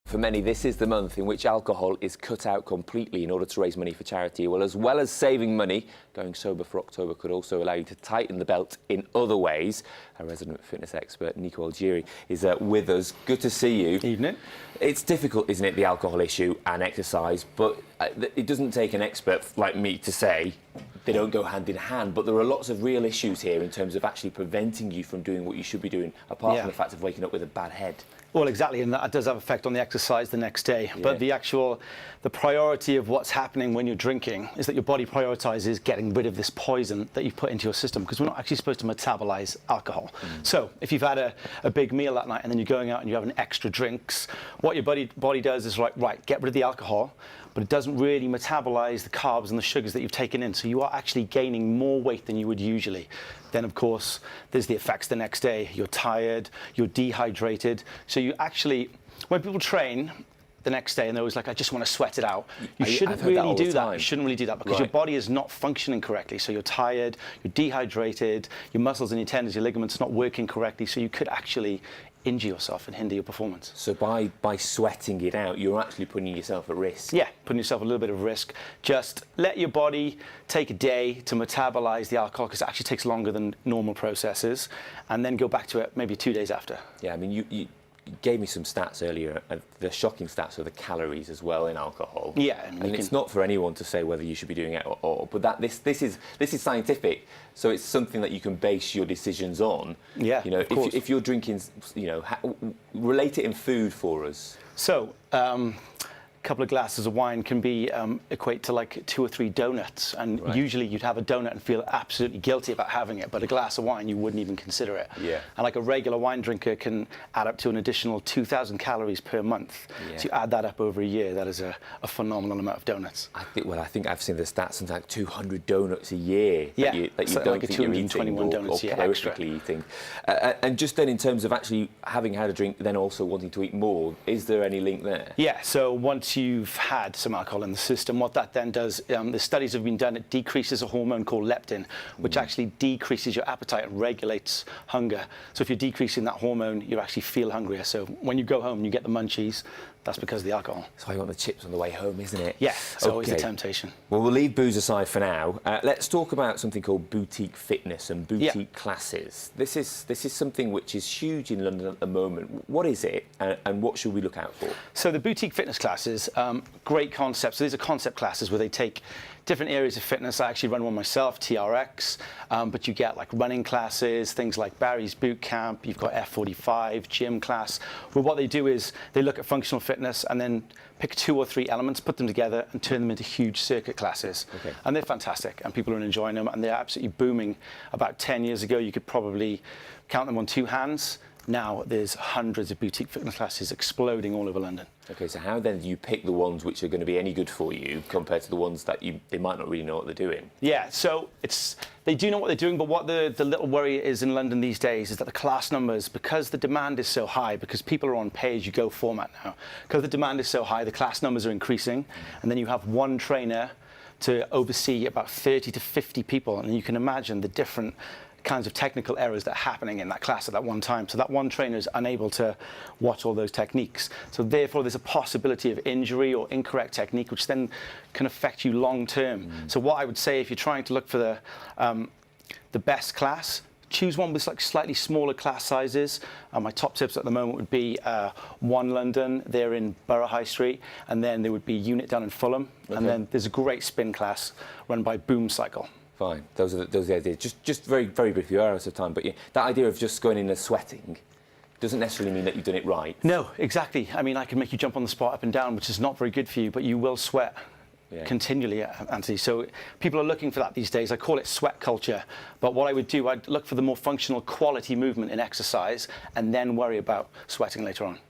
For many, this is the month in which alcohol is cut out completely in order to raise money for charity. Well, as well as saving money, going sober for October could also allow you to tighten the belt in other ways. Our resident fitness expert, Niko Algieri, is with us. Good to see you. Evening. It's difficult, isn't it, the alcohol issue and exercise, but it doesn't take an expert like me to say they don't go hand in hand, but there are lots of real issues here in terms of actually preventing you from doing what you should be doing, apart from the fact of waking up with a bad head. Well, exactly, and that does have effect on the exercise the next day. Yeah. But the priority of what's happening when you're drinking is that your body prioritizes getting rid of this poison that you've put into your system, because we're not actually supposed to metabolize alcohol. So if you've had a big meal that night and then you're going out and you're having extra drinks, what your body does is right, get rid of the alcohol, but it doesn't really metabolize the carbs and the sugars that you've taken in. So you are actually gaining more weight than you would usually. Then, of course, there's the effects the next day. You're tired, you're dehydrated. So you actually, when people train the next day and they're always like, I just want to sweat it out, you shouldn't really do that. You shouldn't really do that because your body is not functioning correctly. So you're tired, you're dehydrated, your muscles and your tendons, your ligaments are not working correctly. So you could actually injure yourself and hinder your performance. So by sweating it out, you're actually putting yourself at risk. Yeah, putting yourself a little bit of risk. Just let your body take a day to metabolize the alcohol, because it actually takes longer than normal processes, and then go back to it maybe 2 days after. Yeah, I mean, you gave me some stats earlier, the shocking stats of the calories as well in alcohol. Yeah, I mean, it's not for anyone to say whether you should be doing it or but this is scientific, so it's something that you can base your decisions on. Yeah, you know, of course. if you're drinking, you know, relate it in food for us. So, a couple of glasses of wine can be equate to like 2 or 3 donuts, and usually you'd have a donut and feel absolutely guilty about having it, but a glass of wine you wouldn't even consider it. Yeah. And like a regular wine drinker can add up to an additional 2,000 calories per month. Yeah. So you add that up over a year, that is a phenomenal amount of donuts. I think I've seen the stats, something like 200 donuts a year that you don't like think you're eating 221 donuts, or calorically eating. And just then, in terms of actually having had a drink, then also wanting to eat more, is there any link there? Yeah, so once you've had some alcohol in the system, what that then does, the studies have been done, it decreases a hormone called leptin, which actually decreases your appetite and regulates hunger. So if you're decreasing that hormone, you actually feel hungrier. So when you go home and you get the munchies, that's because of the alcohol. So you want the chips on the way home, isn't it? Yeah, it's always a temptation. Well, we'll leave booze aside for now. Let's talk about something called boutique fitness and boutique classes. This is something which is huge in London at the moment. What is it, and what should we look out for? So the boutique fitness classes, great concept. So these are concept classes where they take different areas of fitness. I actually run one myself, TRX, but you get like running classes, things like Barry's Boot Camp, you've got F45, gym class, where what they do is they look at functional fitness and then pick 2 or 3 elements, put them together and turn them into huge circuit classes. Okay. And they're fantastic and people are enjoying them and they're absolutely booming. About 10 years ago, you could probably count them on 2 hands. Now there's hundreds of boutique fitness classes exploding all over London. Okay, so how then do you pick the ones which are going to be any good for you compared to the ones that they might not really know what they're doing? Yeah, so they do know what they're doing, but what the little worry is in London these days is that the class numbers, because the demand is so high, because people are on pay-as-you-go format now, because the demand is so high, the class numbers are increasing, and then you have one trainer to oversee about 30 to 50 people, and you can imagine the different kinds of technical errors that are happening in that class at that one time. So that one trainer is unable to watch all those techniques. So therefore, there's a possibility of injury or incorrect technique, which then can affect you long term. So what I would say, if you're trying to look for the best class, choose one with like slightly smaller class sizes. My top tips at the moment would be One London, they're in Borough High Street, and then there would be Unit down in Fulham, and then there's a great spin class run by Boom Cycle. Fine, those are the ideas. Just very, very briefly, you're out of time, but that idea of just going in and sweating doesn't necessarily mean that you've done it right. No, exactly. I mean, I can make you jump on the spot up and down, which is not very good for you, but you will sweat continually, Anthony. So people are looking for that these days. I call it sweat culture. But what I would do, I'd look for the more functional quality movement in exercise and then worry about sweating later on.